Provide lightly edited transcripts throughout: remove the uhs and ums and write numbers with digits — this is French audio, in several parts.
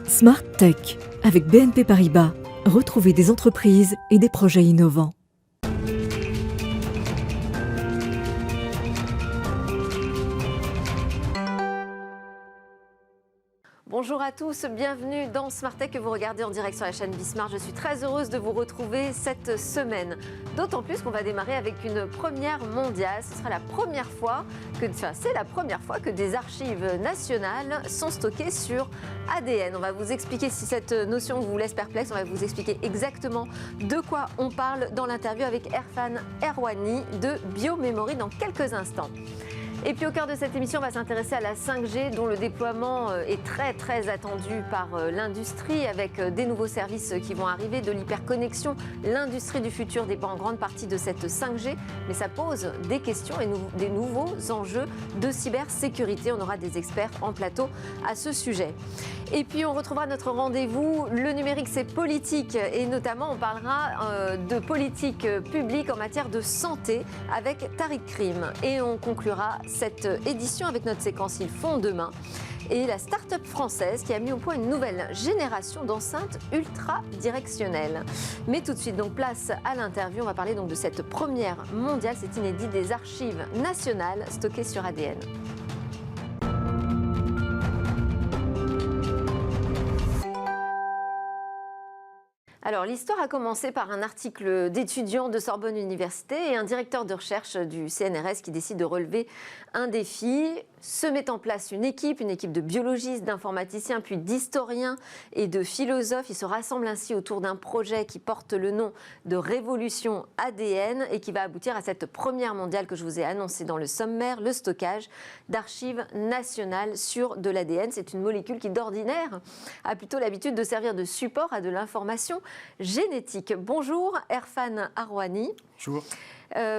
Smart Tech avec BNP Paribas. Retrouvez des entreprises et des projets innovants. Bonjour à tous, bienvenue dans Smart Tech que vous regardez en direct sur la chaîne Bismart. Je suis très heureuse de vous retrouver cette semaine. D'autant plus qu'on va démarrer avec une première mondiale. Ce sera la première fois c'est la première fois que des archives nationales sont stockées sur ADN. On va vous expliquer, si cette notion vous laisse perplexe, on va vous expliquer exactement de quoi on parle dans l'interview avec Erfan Erwani de Biomemory dans quelques instants. Et puis au cœur de cette émission, on va s'intéresser à la 5G dont le déploiement est très attendu par l'industrie avec des nouveaux services qui vont arriver, de l'hyperconnexion. L'industrie du futur dépend en grande partie de cette 5G, mais ça pose des questions et des nouveaux enjeux de cybersécurité. On aura des experts en plateau à ce sujet. Et puis on retrouvera notre rendez-vous. Le numérique, c'est politique et notamment on parlera de politique publique en matière de santé avec Tariq Krim. Et on conclura cette édition avec notre séquence Ils font demain et la start-up française qui a mis au point une nouvelle génération d'enceintes ultra directionnelles. Mais tout de suite, donc place à l'interview. On va parler donc de cette première mondiale, c'est inédit, des archives nationales stockées sur ADN. Alors, l'histoire a commencé par un article d'étudiants de Sorbonne Université et un directeur de recherche du CNRS qui décide de relever un défi. Se met en place une équipe de biologistes, d'informaticiens, puis d'historiens et de philosophes. Ils se rassemblent ainsi autour d'un projet qui porte le nom de Révolution ADN et qui va aboutir à cette première mondiale que je vous ai annoncée dans le sommaire, le stockage d'archives nationales sur de l'ADN. C'est une molécule qui, d'ordinaire, a plutôt l'habitude de servir de support à de l'information génétique. Bonjour Erfan Erwani. Bonjour.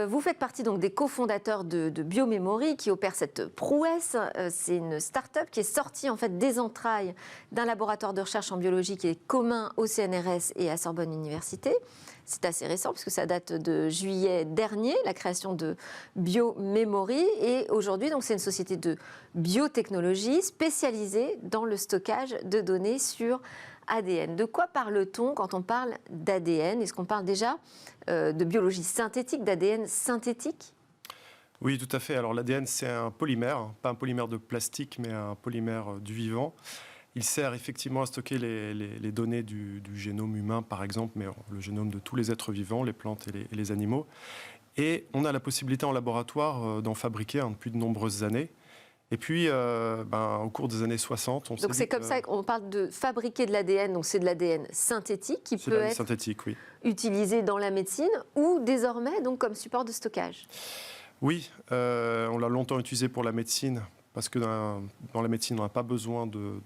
Vous faites partie donc des cofondateurs de Biomemory qui opère cette prouesse. C'est une start-up qui est sortie en fait des entrailles d'un laboratoire de recherche en biologie qui est commun au CNRS et à Sorbonne Université. C'est assez récent puisque ça date de juillet dernier, la création de Biomemory. Et aujourd'hui, donc, c'est une société de biotechnologie spécialisée dans le stockage de données sur ADN. De quoi parle-t-on quand on parle d'ADN? Est-ce qu'on parle déjà de biologie synthétique, d'ADN synthétique? Oui, tout à fait. Alors l'ADN, c'est un polymère, pas un polymère de plastique, mais un polymère du vivant. Il sert effectivement à stocker les données du génome humain, par exemple, mais le génome de tous les êtres vivants, les plantes et les animaux. Et on a la possibilité en laboratoire d'en fabriquer depuis de nombreuses années. Et puis, au cours des années 60, donc c'est comme ça qu'on parle de fabriquer de l'ADN, donc c'est de l'ADN synthétique qui peut être oui, utilisé dans la médecine ou désormais donc comme support de stockage. Oui, on l'a longtemps utilisé pour la médecine parce que dans la médecine, on n'a pas besoin de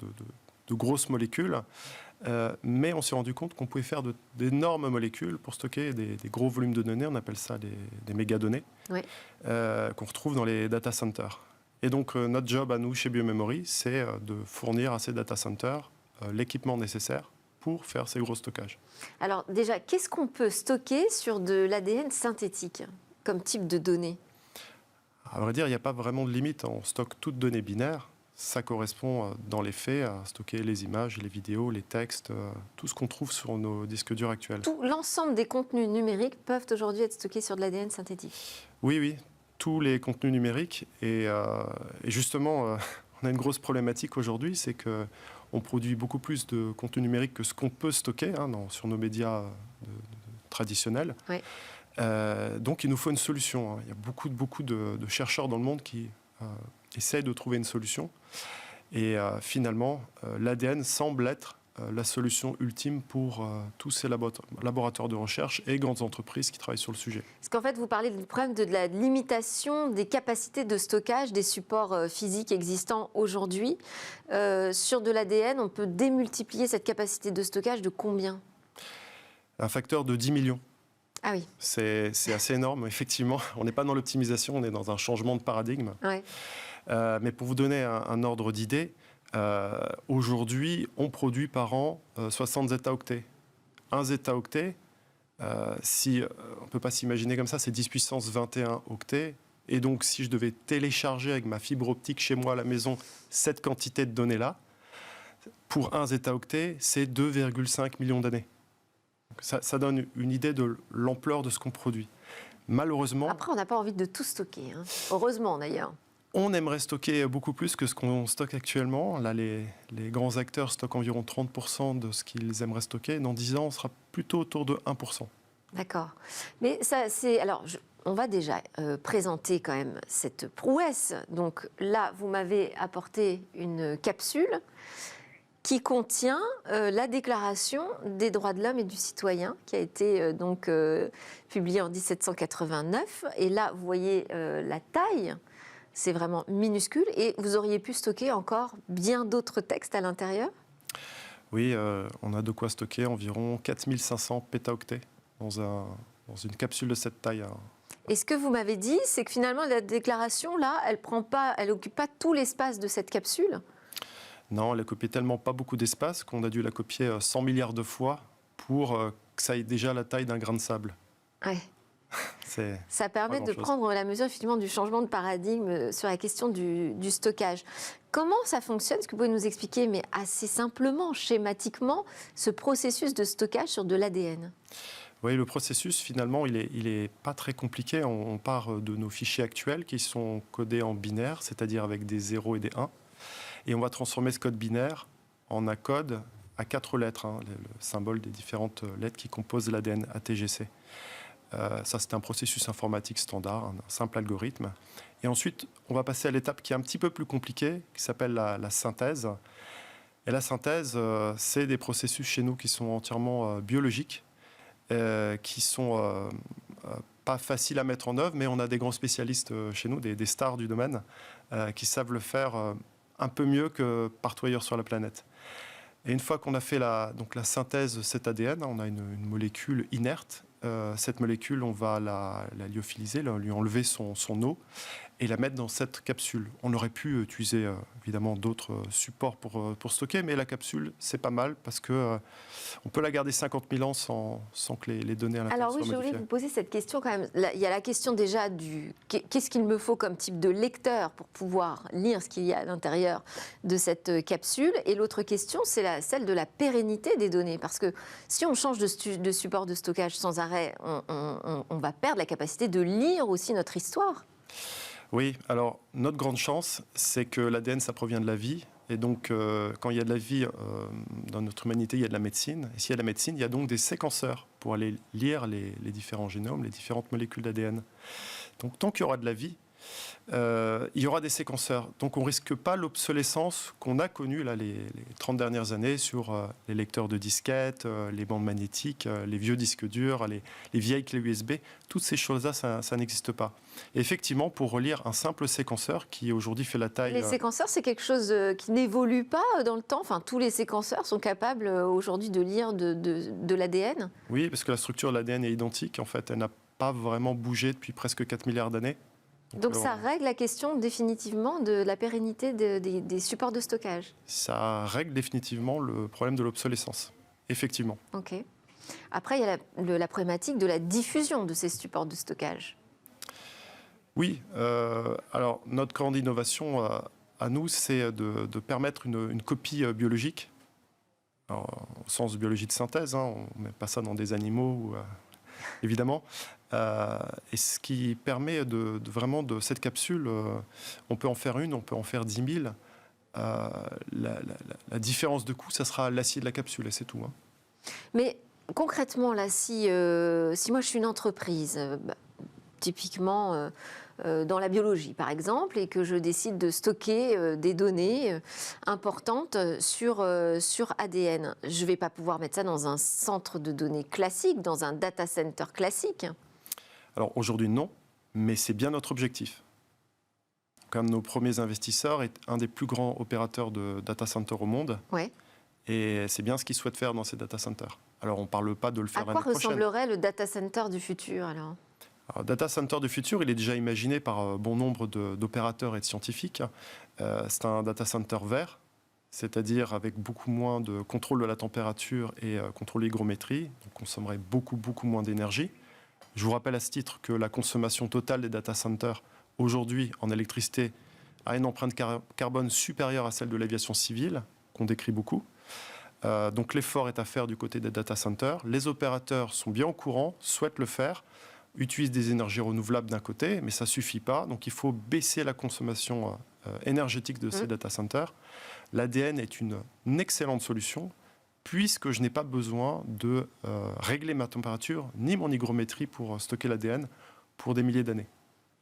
grosses molécules. Mais on s'est rendu compte qu'on pouvait faire d'énormes molécules pour stocker des gros volumes de données. On appelle ça des mégadonnées, oui. Qu'on retrouve dans les data centers. Et donc, notre job à nous, chez Biomemory, c'est de fournir à ces data centers l'équipement nécessaire pour faire ces gros stockages. Alors déjà, qu'est-ce qu'on peut stocker sur de l'ADN synthétique comme type de données? À vrai dire, il n'y a pas vraiment de limite. On stocke toutes données binaires. Ça correspond dans les faits à stocker les images, les vidéos, les textes, tout ce qu'on trouve sur nos disques durs actuels. L'ensemble des contenus numériques peuvent aujourd'hui être stockés sur de l'ADN synthétique? Oui. Tous les contenus numériques. Et justement, on a une grosse problématique aujourd'hui, c'est qu'on produit beaucoup plus de contenu numérique que ce qu'on peut stocker sur nos médias traditionnels. Oui. Donc il nous faut une solution. Il y a beaucoup de chercheurs dans le monde qui essayent de trouver une solution. Et finalement, l'ADN semble être la solution ultime pour tous ces laboratoires de recherche et grandes entreprises qui travaillent sur le sujet. Parce qu'en fait, vous parlez du problème de la limitation des capacités de stockage des supports physiques existants aujourd'hui. Sur de l'ADN, on peut démultiplier cette capacité de stockage de combien? Un facteur de 10 millions. Ah oui. C'est assez énorme, effectivement. On n'est pas dans l'optimisation, on est dans un changement de paradigme. Ouais. Mais pour vous donner un ordre d'idée, aujourd'hui, on produit par an 60 zeta-octets. Un zeta-octet, on ne peut pas s'imaginer comme ça, c'est 10 puissance 21 octets. Et donc, si je devais télécharger avec ma fibre optique chez moi à la maison cette quantité de données-là, Pour 1 zeta-octet, c'est 2,5 millions d'années. Ça donne une idée de l'ampleur de ce qu'on produit. Malheureusement... Après, on n'a pas envie de tout stocker, hein. Heureusement d'ailleurs. On aimerait stocker beaucoup plus que ce qu'on stocke actuellement. Là, les grands acteurs stockent environ 30% de ce qu'ils aimeraient stocker. Dans 10 ans, on sera plutôt autour de 1%. D'accord. Mais ça, c'est... Alors, on va déjà présenter quand même cette prouesse. Donc là, vous m'avez apporté une capsule qui contient la Déclaration des droits de l'homme et du citoyen, qui a été publiée en 1789. Et là, vous voyez la taille, c'est vraiment minuscule. Et vous auriez pu stocker encore bien d'autres textes à l'intérieur? Oui, on a de quoi stocker environ 4500 pétaoctets dans une capsule de cette taille. Et ce que vous m'avez dit, c'est que finalement, la déclaration, là, elle n'occupe pas tout l'espace de cette capsule? Non, elle a copié tellement pas beaucoup d'espace qu'on a dû la copier 100 milliards de fois pour que ça ait déjà la taille d'un grain de sable. Ouais. Ça permet de prendre la mesure effectivement du changement de paradigme sur la question du stockage. Comment ça fonctionne? Est-ce que vous pouvez nous expliquer, mais assez simplement, schématiquement, ce processus de stockage sur de l'ADN? Oui, le processus, finalement, il est pas très compliqué. On part de nos fichiers actuels qui sont codés en binaire, c'est-à-dire avec des 0 et des 1. Et on va transformer ce code binaire en un code à 4 lettres, le symbole des différentes lettres qui composent l'ADN ATGC. Ça, c'est un processus informatique standard, un simple algorithme. Et ensuite, on va passer à l'étape qui est un petit peu plus compliquée, qui s'appelle la synthèse. Et la synthèse, c'est des processus chez nous qui sont entièrement biologiques, qui sont pas faciles à mettre en œuvre, mais on a des grands spécialistes chez nous, des stars du domaine, qui savent le faire un peu mieux que partout ailleurs sur la planète. Et une fois qu'on a fait la synthèse de cet ADN, on a une molécule inerte. Cette molécule, on va la lyophiliser, lui enlever son eau et la mettre dans cette capsule. On aurait pu utiliser évidemment d'autres supports pour stocker, mais la capsule, c'est pas mal parce que on peut la garder 50 000 ans sans que les données à l'intérieur soient modifiées. Alors oui, je voulais vous poser cette question quand même. Il y a la question déjà du qu'est-ce qu'il me faut comme type de lecteur pour pouvoir lire ce qu'il y a à l'intérieur de cette capsule. Et l'autre question, c'est celle de la pérennité des données. Parce que si on change de support de stockage sans arrêt, on va perdre la capacité de lire aussi notre histoire. Oui, alors notre grande chance, c'est que l'ADN, ça provient de la vie. Et donc, quand il y a de la vie dans notre humanité, il y a de la médecine. Et s'il y a de la médecine, il y a donc des séquenceurs pour aller lire les différents génomes, les différentes molécules d'ADN. Donc, tant qu'il y aura de la vie, il y aura des séquenceurs. Donc, on ne risque pas l'obsolescence qu'on a connue là, les 30 dernières années sur les lecteurs de disquettes, les bandes magnétiques, les vieux disques durs, les vieilles clés USB. Toutes ces choses-là, ça n'existe pas. Et effectivement, pour relire un simple séquenceur qui aujourd'hui fait la taille... Les séquenceurs, c'est quelque chose qui n'évolue pas dans le temps. Enfin, tous les séquenceurs sont capables aujourd'hui de lire de l'ADN. Oui, parce que la structure de l'ADN est identique. En fait, elle n'a pas vraiment bougé depuis presque 4 milliards d'années. Donc ça règle la question définitivement de la pérennité des supports de stockage. Ça règle définitivement le problème de l'obsolescence, effectivement. Ok. Après, il y a la problématique de la diffusion de ces supports de stockage. Oui. Alors, notre grande innovation à nous, c'est de permettre une copie biologique, alors, au sens de biologie de synthèse. On ne met pas ça dans des animaux, évidemment. Et ce qui permet vraiment de cette capsule, on peut en faire une, on peut en faire 10 000. La différence de coût, ça sera l'acier de la capsule et c'est tout. Mais concrètement, là, si moi je suis une entreprise, typiquement dans la biologie par exemple, et que je décide de stocker des données importantes sur ADN, je ne vais pas pouvoir mettre ça dans un centre de données classique, dans un data center classique. Alors aujourd'hui non, mais c'est bien notre objectif. Comme nos premiers investisseurs est un des plus grands opérateurs de data centers au monde. Ouais. Et c'est bien ce qu'ils souhaitent faire dans ces data centers. Alors on ne parle pas de le faire l'année prochaine. À quoi ressemblerait le data center du futur alors? Alors, data center du futur, il est déjà imaginé par bon nombre d'opérateurs et de scientifiques. C'est un data center vert, c'est-à-dire avec beaucoup moins de contrôle de la température et contrôle de l'hygrométrie. On consommerait beaucoup moins d'énergie. Je vous rappelle à ce titre que la consommation totale des data centers aujourd'hui en électricité a une empreinte carbone supérieure à celle de l'aviation civile, qu'on décrit beaucoup. Donc l'effort est à faire du côté des data centers. Les opérateurs sont bien au courant, souhaitent le faire, utilisent des énergies renouvelables d'un côté, mais ça ne suffit pas. Donc il faut baisser la consommation énergétique de ces data centers. L'ADN est une excellente solution, puisque je n'ai pas besoin de régler ma température ni mon hygrométrie pour stocker l'ADN pour des milliers d'années.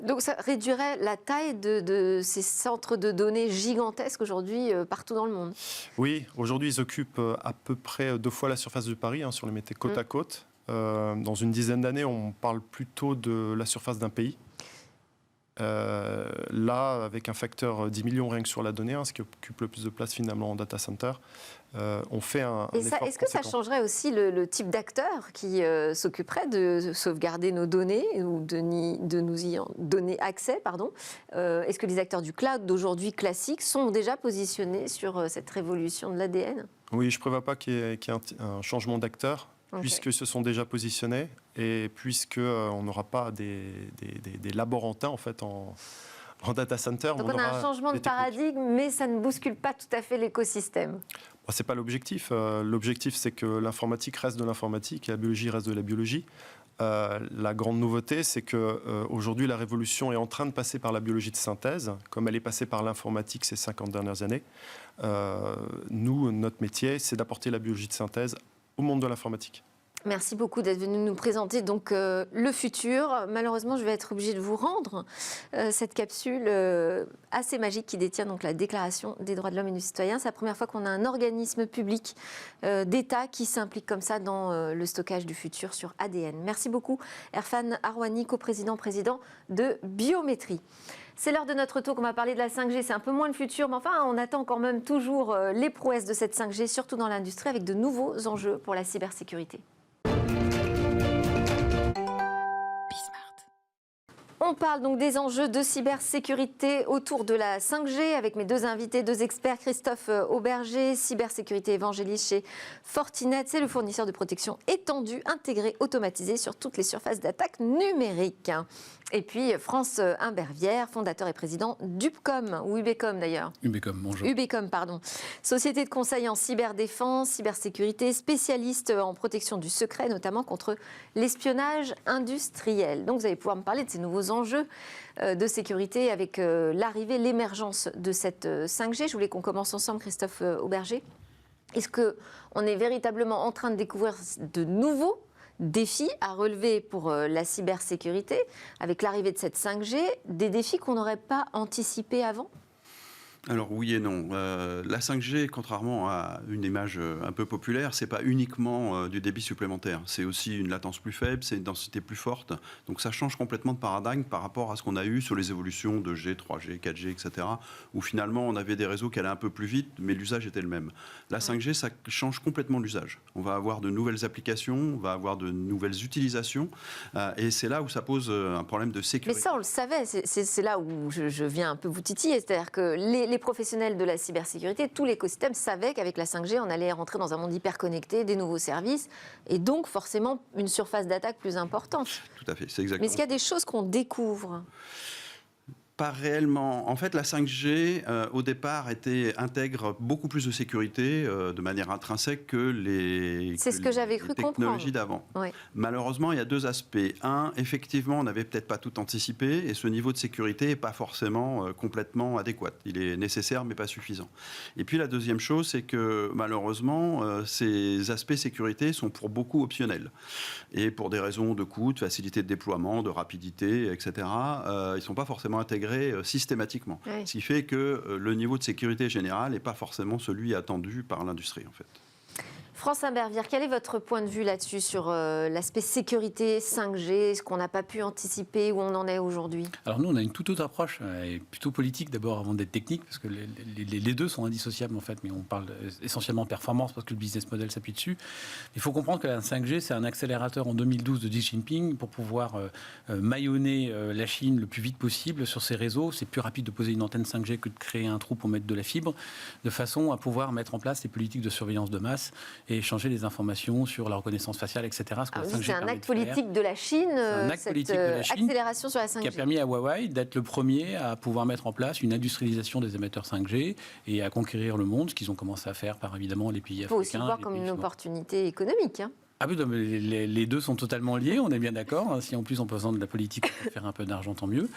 Donc ça réduirait la taille de ces centres de données gigantesques aujourd'hui partout dans le monde. Oui, aujourd'hui ils occupent à peu près 2 fois la surface de Paris, si on les mettait côte à côte. Dans une dizaine d'années, on parle plutôt de la surface d'un pays. Là, avec un facteur 10 millions rien que sur la donnée, ce qui occupe le plus de place finalement en data center, on fait un effort est-ce que ça changerait aussi le type d'acteur qui s'occuperait de sauvegarder nos données ou de nous y donner accès, pardon. Est-ce que les acteurs du cloud d'aujourd'hui classiques sont déjà positionnés sur cette révolution de l'ADN ? Oui, je ne prévois pas qu'il y ait un changement d'acteur. Okay. Puisque se sont déjà positionnés et puisqu'on n'aura pas des laborantins en fait en data center. Donc on a un changement de paradigme, mais ça ne bouscule pas tout à fait l'écosystème. Bon, ce n'est pas l'objectif. L'objectif, c'est que l'informatique reste de l'informatique et la biologie reste de la biologie. La grande nouveauté, c'est qu'aujourd'hui, la révolution est en train de passer par la biologie de synthèse, comme elle est passée par l'informatique ces 50 dernières années. Nous, notre métier, c'est d'apporter la biologie de synthèse au monde de l'informatique. Merci beaucoup d'être venu nous présenter donc le futur. Malheureusement, je vais être obligée de vous rendre cette capsule assez magique qui détient donc la Déclaration des droits de l'homme et du citoyen. C'est la première fois qu'on a un organisme public d'État qui s'implique comme ça dans le stockage du futur sur ADN. Merci beaucoup, Erfan Arwani, président de Biométrie. C'est l'heure de notre talk, on va parler de la 5G, c'est un peu moins le futur, mais enfin on attend quand même toujours les prouesses de cette 5G, surtout dans l'industrie, avec de nouveaux enjeux pour la cybersécurité. On parle donc des enjeux de cybersécurité autour de la 5G avec mes deux invités, deux experts, Christophe Auberger, cybersécurité évangéliste chez Fortinet. C'est le fournisseur de protection étendue, intégrée, automatisée sur toutes les surfaces d'attaque numériques. Et puis France Imbervière, fondateur et président d'Ubcom, ou Ubecom d'ailleurs. Ubecom, bonjour. Ubecom, pardon. Société de conseil en cyberdéfense, cybersécurité, spécialiste en protection du secret, notamment contre l'espionnage industriel. Donc vous allez pouvoir me parler de ces nouveaux enjeux de sécurité avec l'arrivée, l'émergence de cette 5G. Je voulais qu'on commence ensemble, Christophe Auberger. Est-ce qu'on est véritablement en train de découvrir de nouveaux défis à relever pour la cybersécurité avec l'arrivée de cette 5G, des défis qu'on n'aurait pas anticipés avant ? Alors oui et non. La 5G, contrairement à une image un peu populaire, c'est pas uniquement du débit supplémentaire. C'est aussi une latence plus faible, c'est une densité plus forte. Donc ça change complètement de paradigme par rapport à ce qu'on a eu sur les évolutions de G, 3G, 4G, etc. Où finalement on avait des réseaux qui allaient un peu plus vite, mais l'usage était le même. La 5G, ça change complètement l'usage. On va avoir de nouvelles applications, on va avoir de nouvelles utilisations, et c'est là où ça pose un problème de sécurité. Mais ça, on le savait. C'est là où je viens un peu vous titiller. C'est-à-dire que les professionnels de la cybersécurité, tout l'écosystème savait qu'avec la 5G, on allait rentrer dans un monde hyper connecté, des nouveaux services, et donc forcément une surface d'attaque plus importante. Tout à fait, c'est exactement. Mais est-ce qu'il y a des choses qu'on découvre ? Pas réellement. En fait, la 5G, au départ, intègre beaucoup plus de sécurité de manière intrinsèque que les technologies d'avant. Oui. Malheureusement, il y a deux aspects. Un, effectivement, on n'avait peut-être pas tout anticipé et ce niveau de sécurité n'est pas forcément complètement adéquat. Il est nécessaire, mais pas suffisant. Et puis, la deuxième chose, c'est que malheureusement, ces aspects sécurité sont pour beaucoup optionnels. Et pour des raisons de coût, de facilité de déploiement, de rapidité, etc., ils ne sont pas forcément intégrés systématiquement. Oui. Ce qui fait que le niveau de sécurité général n'est pas forcément celui attendu par l'industrie, en fait. France Imbervière, quel est votre point de vue là-dessus sur l'aspect sécurité 5G, ce qu'on n'a pas pu anticiper, où on en est aujourd'hui ? Alors nous, on a une toute autre approche, plutôt politique d'abord avant d'être technique, parce que les deux sont indissociables en fait, mais on parle essentiellement performance parce que le business model s'appuie dessus. Il faut comprendre que la 5G, c'est un accélérateur en 2012 de Xi Jinping pour pouvoir maillonner la Chine le plus vite possible sur ses réseaux. C'est plus rapide de poser une antenne 5G que de créer un trou pour mettre de la fibre, de façon à pouvoir mettre en place des politiques de surveillance de masse et échanger des informations sur la reconnaissance faciale, etc. C'est un acte politique de la Chine, cette accélération sur la 5G. Qui a permis à Huawei d'être le premier à pouvoir mettre en place une industrialisation des émetteurs 5G et à conquérir le monde, ce qu'ils ont commencé à faire par évidemment les pays africains. Il faut aussi le voir comme une opportunité économique. Ah oui, les deux sont totalement liés, on est bien d'accord. Si en plus on peut vendre de la politique, on peut faire un peu d'argent, tant mieux.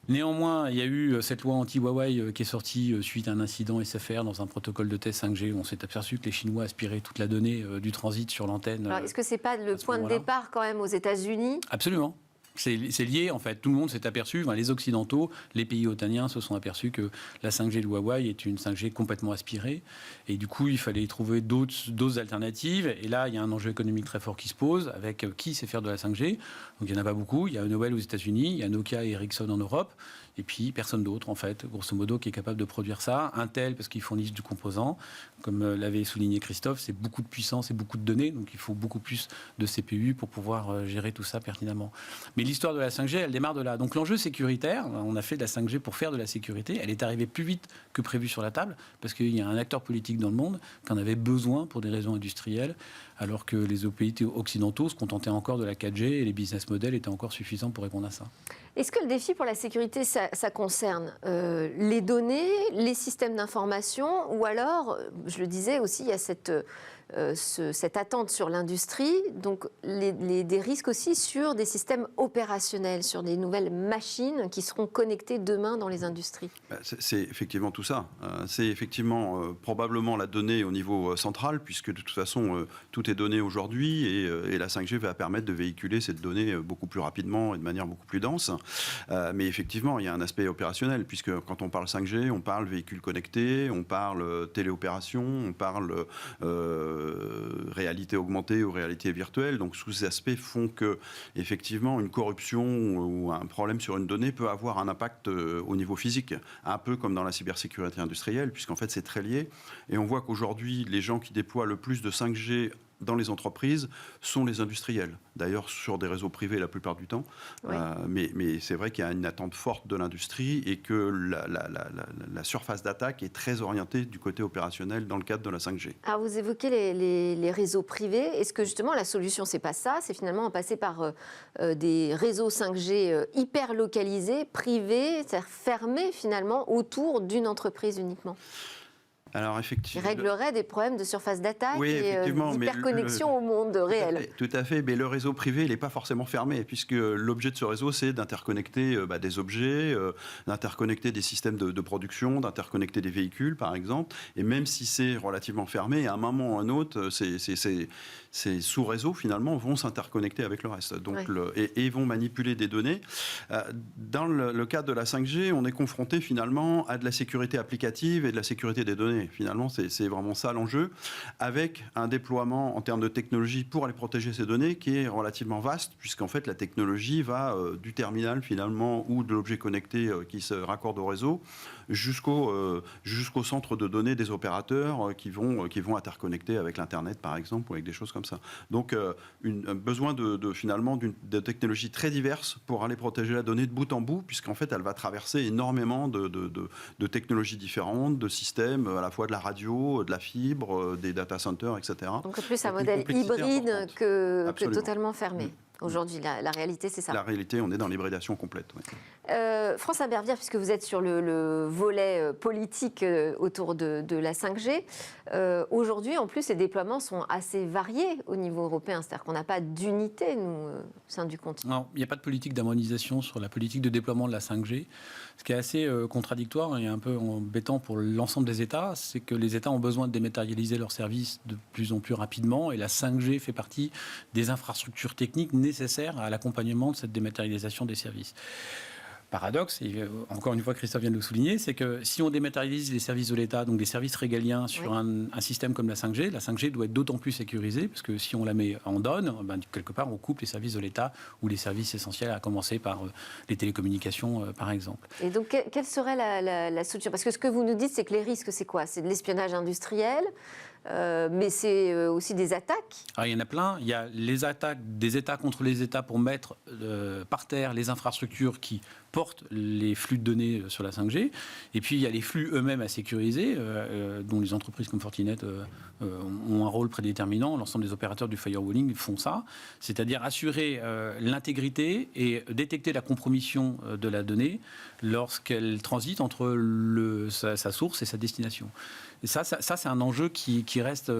Néanmoins, il y a eu cette loi anti-Huawei qui est sortie suite à un incident SFR dans un protocole de test 5G où on s'est aperçu que les Chinois aspiraient toute la donnée du transit sur l'antenne. Alors, est-ce que ce n'est pas le point de départ quand même aux États-Unis ? Absolument. C'est lié, en fait. Tout le monde s'est aperçu, les Occidentaux, les pays otaniens se sont aperçus que la 5G de Huawei est une 5G complètement aspirée. Et du coup, il fallait trouver d'autres alternatives. Et là, il y a un enjeu économique très fort qui se pose avec qui sait faire de la 5G. Donc, il n'y en a pas beaucoup. Il y a Nobel aux États-Unis, il y a Nokia et Ericsson en Europe. Et puis, personne d'autre, en fait, grosso modo, qui est capable de produire ça. Intel, parce qu'ils fournissent du composant. Comme l'avait souligné Christophe, c'est beaucoup de puissance et beaucoup de données. Donc, il faut beaucoup plus de CPU pour pouvoir gérer tout ça pertinemment. Mais l'histoire de la 5G, elle démarre de là. Donc, l'enjeu sécuritaire, on a fait de la 5G pour faire de la sécurité. Elle est arrivée plus vite que prévu sur la table, parce qu'il y a un acteur politique dans le monde qui en avait besoin pour des raisons industrielles, alors que les pays occidentaux se contentaient encore de la 4G et les business models étaient encore suffisants pour répondre à ça. Est-ce que le défi pour la sécurité, ça concerne les données, les systèmes d'information, ou alors, je le disais aussi, il y a cette attente sur l'industrie, donc des risques aussi sur des systèmes opérationnels, sur des nouvelles machines qui seront connectées demain dans les industries? C'est effectivement tout ça. C'est effectivement probablement la donnée au niveau central, puisque de toute façon, tout est donné aujourd'hui, et la 5G va permettre de véhiculer cette donnée beaucoup plus rapidement et de manière beaucoup plus dense. Mais effectivement, il y a un aspect opérationnel, puisque quand on parle 5G, on parle véhicules connectés, on parle téléopération, on parle réalité augmentée ou réalité virtuelle. Donc, tous ces aspects font que, effectivement, une corruption ou un problème sur une donnée peut avoir un impact au niveau physique, un peu comme dans la cybersécurité industrielle, puisqu'en fait, c'est très lié. Et on voit qu'aujourd'hui, les gens qui déploient le plus de 5G dans les entreprises sont les industriels. D'ailleurs, sur des réseaux privés la plupart du temps. Oui. Mais c'est vrai qu'il y a une attente forte de l'industrie et que la surface d'attaque est très orientée du côté opérationnel dans le cadre de la 5G. Alors, vous évoquez les réseaux privés. Est-ce que justement la solution, c'est pas ça? C'est finalement passer par des réseaux 5G hyper localisés, privés, c'est-à-dire fermés finalement autour d'une entreprise uniquement? Alors, effectivement, qui réglerait des problèmes de surface d'attaque et d'hyperconnexion au monde réel. Tout à fait, mais le réseau privé, il n'est pas forcément fermé, puisque l'objet de ce réseau, c'est d'interconnecter des objets, d'interconnecter des systèmes de production, d'interconnecter des véhicules, par exemple. Et même si c'est relativement fermé, à un moment ou à un autre, ces sous-réseaux, finalement, vont s'interconnecter avec le reste. Donc, et vont manipuler des données. Dans le cadre de la 5G, on est confronté, finalement, à de la sécurité applicative et de la sécurité des données. Finalement, c'est vraiment ça l'enjeu, avec un déploiement en termes de technologie pour aller protéger ces données qui est relativement vaste, puisqu'en fait la technologie va du terminal finalement ou de l'objet connecté qui se raccorde au réseau jusqu'au centre de données des opérateurs qui vont interconnecter avec l'Internet par exemple ou avec des choses comme ça. Donc un besoin finalement de technologies très diverses pour aller protéger la donnée de bout en bout, puisqu'en fait elle va traverser énormément de technologies différentes, de systèmes à la fois de la radio, de la fibre, des data centers, etc. Donc plus un modèle hybride que totalement fermé. Aujourd'hui, la réalité, c'est ça. La réalité, on est dans l'hybridation complète. Oui. France Abervière, puisque vous êtes sur le volet politique autour de la 5G, aujourd'hui, en plus, les déploiements sont assez variés au niveau européen. C'est-à-dire qu'on n'a pas d'unité, nous, au sein du continent. Non, il n'y a pas de politique d'harmonisation sur la politique de déploiement de la 5G. Ce qui est assez contradictoire et un peu embêtant pour l'ensemble des États, c'est que les États ont besoin de dématérialiser leurs services de plus en plus rapidement, et la 5G fait partie des infrastructures techniques nécessaires à l'accompagnement de cette dématérialisation des services. Paradoxe, et encore une fois Christophe vient de le souligner, c'est que si on dématérialise les services de l'État, donc des services régaliens sur un système comme la 5G doit être d'autant plus sécurisée, parce que si on la met en down, quelque part on coupe les services de l'État ou les services essentiels, à commencer par les télécommunications par exemple. Et donc quelle serait la solution? Parce que ce que vous nous dites, c'est que les risques, c'est quoi? C'est de l'espionnage industriel, mais c'est aussi des attaques. Alors, il y en a plein. Il y a les attaques des États contre les États pour mettre par terre les infrastructures qui portent les flux de données sur la 5G. Et puis, il y a les flux eux-mêmes à sécuriser, dont les entreprises comme Fortinet ont un rôle prédéterminant. L'ensemble des opérateurs du firewalling font ça, c'est-à-dire assurer l'intégrité et détecter la compromission de la donnée lorsqu'elle transite entre sa source et sa destination. Et ça c'est un enjeu qui reste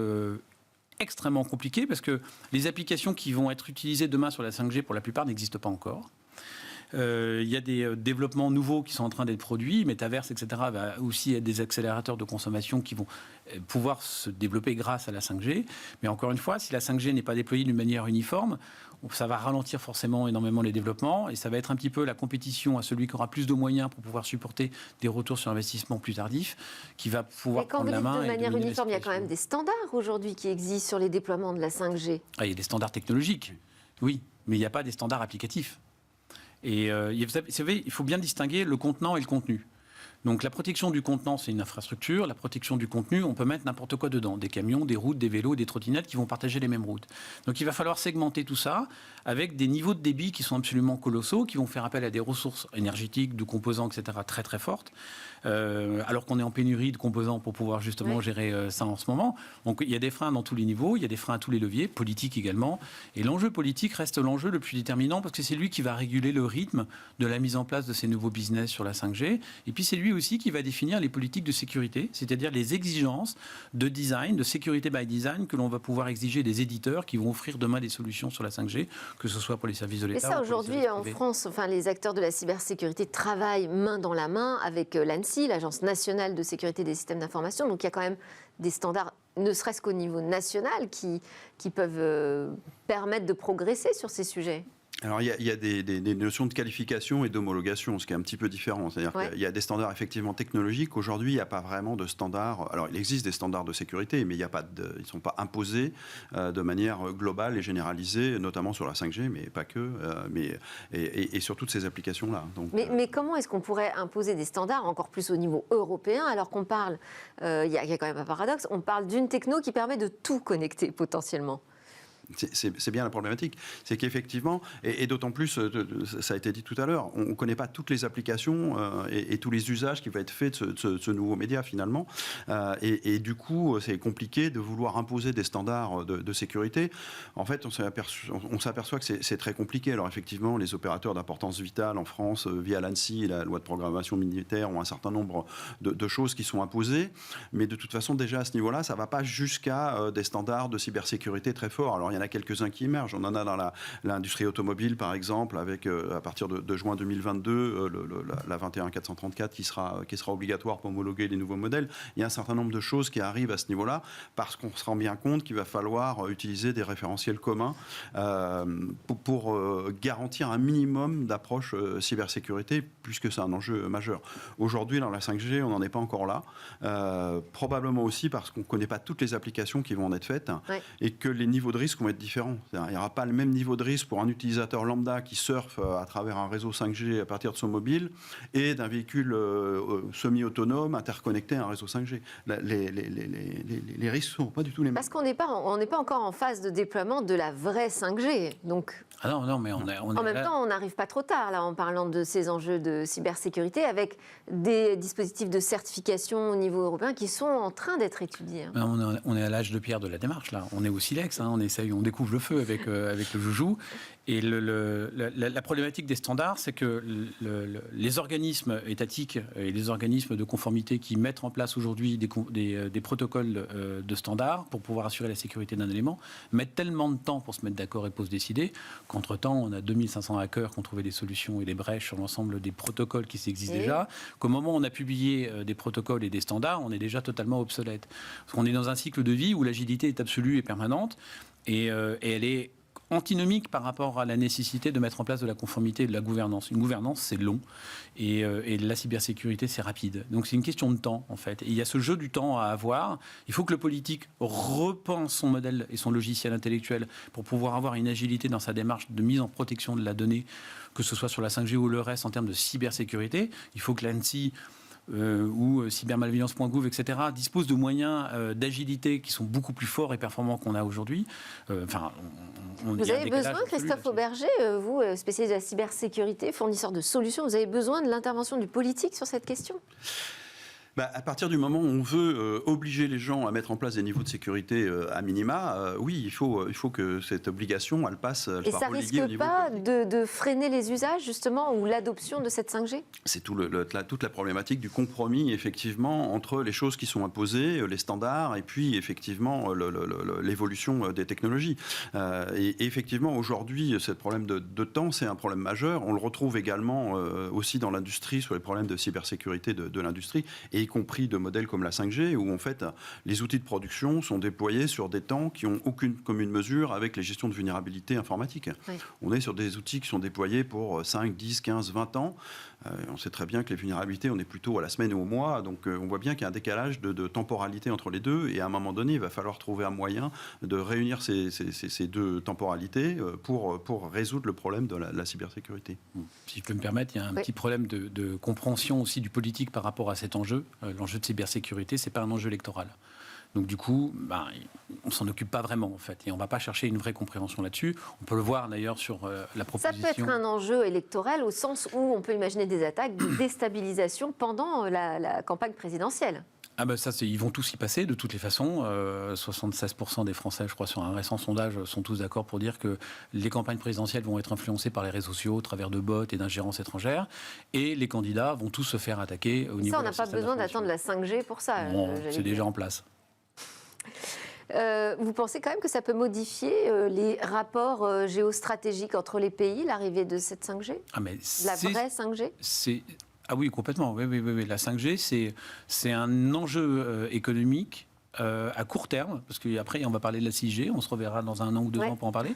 extrêmement compliqué parce que les applications qui vont être utilisées demain sur la 5G, pour la plupart, n'existent pas encore. Il y a des développements nouveaux qui sont en train d'être produits, Metaverse, etc. Va aussi être des accélérateurs de consommation qui vont pouvoir se développer grâce à la 5G. Mais encore une fois, si la 5G n'est pas déployée d'une manière uniforme, ça va ralentir forcément énormément les développements et ça va être un petit peu la compétition à celui qui aura plus de moyens pour pouvoir supporter des retours sur investissement plus tardifs qui va pouvoir prendre la main. Mais quand vous dites de manière uniforme, il y a quand même des standards aujourd'hui qui existent sur les déploiements de la 5G. Il y a des standards technologiques, oui, mais il n'y a pas des standards applicatifs. Et vous savez, il faut bien distinguer le contenant et le contenu. Donc la protection du contenant, c'est une infrastructure. La protection du contenu, on peut mettre n'importe quoi dedans. Des camions, des routes, des vélos, des trottinettes qui vont partager les mêmes routes. Donc il va falloir segmenter tout ça avec des niveaux de débit qui sont absolument colossaux, qui vont faire appel à des ressources énergétiques, de composants, etc. très très fortes. Alors qu'on est en pénurie de composants pour pouvoir justement gérer ça en ce moment. Donc il y a des freins dans tous les niveaux, il y a des freins à tous les leviers, politiques également. Et l'enjeu politique reste l'enjeu le plus déterminant parce que c'est lui qui va réguler le rythme de la mise en place de ces nouveaux business sur la 5G. Et puis c'est lui aussi qui va définir les politiques de sécurité, c'est-à-dire les exigences de design, de sécurité by design que l'on va pouvoir exiger des éditeurs qui vont offrir demain des solutions sur la 5G, que ce soit pour les services de l'État. Et ça, aujourd'hui, en France, les acteurs de la cybersécurité travaillent main dans la main avec l'ANSSI, l'Agence nationale de sécurité des systèmes d'information. Donc il y a quand même des standards, ne serait-ce qu'au niveau national, qui peuvent permettre de progresser sur ces sujets. Alors, il y a des notions de qualification et d'homologation, ce qui est un petit peu différent. C'est-à-dire qu'il y a des standards effectivement technologiques. Aujourd'hui, il n'y a pas vraiment de standards. Alors, il existe des standards de sécurité, mais ils ne sont pas imposés de manière globale et généralisée, notamment sur la 5G, mais pas que, et sur toutes ces applications-là. Donc, mais comment est-ce qu'on pourrait imposer des standards encore plus au niveau européen, alors qu'on parle, il y a quand même un paradoxe, on parle d'une techno qui permet de tout connecter potentiellement. C'est bien la problématique. C'est qu'effectivement, et d'autant plus, ça a été dit tout à l'heure, on ne connaît pas toutes les applications et tous les usages qui vont être faits de ce nouveau média finalement. Et du coup, c'est compliqué de vouloir imposer des standards de sécurité. En fait, on s'aperçoit que c'est très compliqué. Alors effectivement, les opérateurs d'importance vitale en France, via l'ANSSI et la loi de programmation militaire, ont un certain nombre de choses qui sont imposées. Mais de toute façon, déjà à ce niveau-là, ça ne va pas jusqu'à des standards de cybersécurité très forts. Alors, il y en a quelques-uns qui émergent. On en a dans l'industrie automobile, par exemple, avec à partir de juin 2022, la 21434 qui sera obligatoire pour homologuer les nouveaux modèles. Il y a un certain nombre de choses qui arrivent à ce niveau-là parce qu'on se rend bien compte qu'il va falloir utiliser des référentiels communs pour garantir un minimum d'approche cybersécurité, puisque c'est un enjeu majeur. Aujourd'hui, dans la 5G, on n'en est pas encore là. Probablement aussi parce qu'on ne connaît pas toutes les applications qui vont en être faites et que les niveaux de risque vont être différents. Il n'y aura pas le même niveau de risque pour un utilisateur lambda qui surfe à travers un réseau 5G à partir de son mobile et d'un véhicule semi-autonome interconnecté à un réseau 5G. Les risques ne sont pas du tout les mêmes. Parce qu'on n'est pas encore en phase de déploiement de la vraie 5G. Donc, non, mais en même temps, on n'arrive pas trop tard là, en parlant de ces enjeux de cybersécurité avec des dispositifs de certification au niveau européen qui sont en train d'être étudiés. On est à l'âge de pierre de la démarche, là. On est au silex, on découvre le feu avec le joujou. Et la problématique des standards, c'est que les organismes étatiques et les organismes de conformité qui mettent en place aujourd'hui des protocoles de standards pour pouvoir assurer la sécurité d'un élément mettent tellement de temps pour se mettre d'accord et pour se décider qu'entre-temps, on a 2500 hackers qui ont trouvé des solutions et des brèches sur l'ensemble des protocoles qui existent déjà, qu'au moment où on a publié des protocoles et des standards, on est déjà totalement obsolète. Parce qu'on est dans un cycle de vie où l'agilité est absolue et permanente et elle est antinomique par rapport à la nécessité de mettre en place de la conformité et de la gouvernance. Une gouvernance, c'est long, et la cybersécurité, c'est rapide. Donc c'est une question de temps, en fait. Et il y a ce jeu du temps à avoir. Il faut que le politique repense son modèle et son logiciel intellectuel pour pouvoir avoir une agilité dans sa démarche de mise en protection de la donnée, que ce soit sur la 5G ou le reste en termes de cybersécurité. Il faut que l'ANSSI ou cybermalveillance.gouv, etc., disposent de moyens d'agilité qui sont beaucoup plus forts et performants qu'on a aujourd'hui. Vous avez besoin, Christophe Auberger, vous, spécialiste de la cybersécurité, fournisseur de solutions, vous avez besoin de l'intervention du politique sur cette question ? À partir du moment où on veut obliger les gens à mettre en place des niveaux de sécurité à minima, oui, il faut que cette obligation, elle passe. Et ça risque pas de freiner les usages, justement, ou l'adoption de cette 5G ? C'est toute la problématique du compromis, effectivement, entre les choses qui sont imposées, les standards, et puis, effectivement, l'évolution des technologies. Et effectivement, aujourd'hui, ce problème de temps, c'est un problème majeur. On le retrouve également aussi dans l'industrie, sur les problèmes de cybersécurité de l'industrie, et y compris de modèles comme la 5G, où en fait les outils de production sont déployés sur des temps qui n'ont aucune commune mesure avec les gestions de vulnérabilité informatique. Oui. On est sur des outils qui sont déployés pour 5, 10, 15, 20 ans. On sait très bien que les vulnérabilités, on est plutôt à la semaine ou au mois, donc on voit bien qu'il y a un décalage de temporalité entre les deux, et à un moment donné, il va falloir trouver un moyen de réunir ces deux temporalités pour résoudre le problème de la cybersécurité. Si je peux me permettre, il y a un petit problème de compréhension aussi du politique par rapport à cet enjeu. L'enjeu de cybersécurité, c'est pas un enjeu électoral. Donc du coup, on s'en occupe pas vraiment en fait, et on va pas chercher une vraie compréhension là-dessus. On peut le voir d'ailleurs sur la proposition. Ça peut être un enjeu électoral au sens où on peut imaginer des attaques de déstabilisation pendant la campagne présidentielle. Ils vont tous y passer de toutes les façons. 76% des Français, je crois, sur un récent sondage, sont tous d'accord pour dire que les campagnes présidentielles vont être influencées par les réseaux sociaux au travers de bots et d'ingérences étrangères, et les candidats vont tous se faire attaquer au niveau de la. Ça, on n'a pas besoin d'attendre la 5G pour ça. C'est déjà en place. Vous pensez quand même que ça peut modifier les rapports géostratégiques entre les pays, l'arrivée de cette 5G ? La vraie 5G ? Ah oui, complètement. Oui. La 5G, c'est un enjeu économique à court terme, parce qu'après, on va parler de la 6G, on se reverra dans 1 an ou 2 ans pour en parler.